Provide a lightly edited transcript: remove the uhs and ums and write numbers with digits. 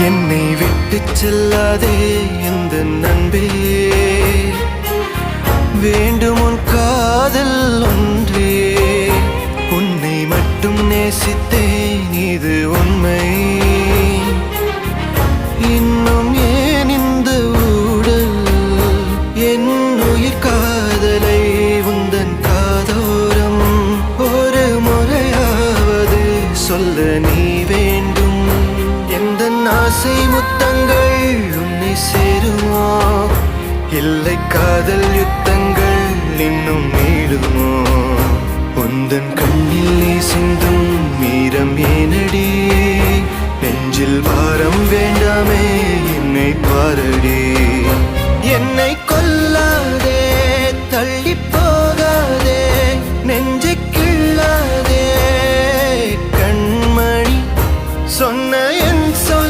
என்னை விட்டு செல்லாதே எந்த நண்பே, வேண்டும் உன் காதல் ஒன்றே. உன்னை மட்டும் நேசித்தேன் இது உண்மை. இன்னும் ஏன் இந்த ஊடல் என் உயிர் காதலை உந்தன் காதோரம் ஒரு முறையாவது சொல்ல நீ வேண்டும். எந்த ஆசை முத்தங்கள் உன்னை சேருமோ, இல்லை காதல் யுத்தங்கள் இன்னும் நீளுமோ. உந்தன் கண்ணில் நீ சிந்தும் மீரம் ஏனடி, நெஞ்சில் பாரம் வேண்டாமே என்னை பாரடி. என்னை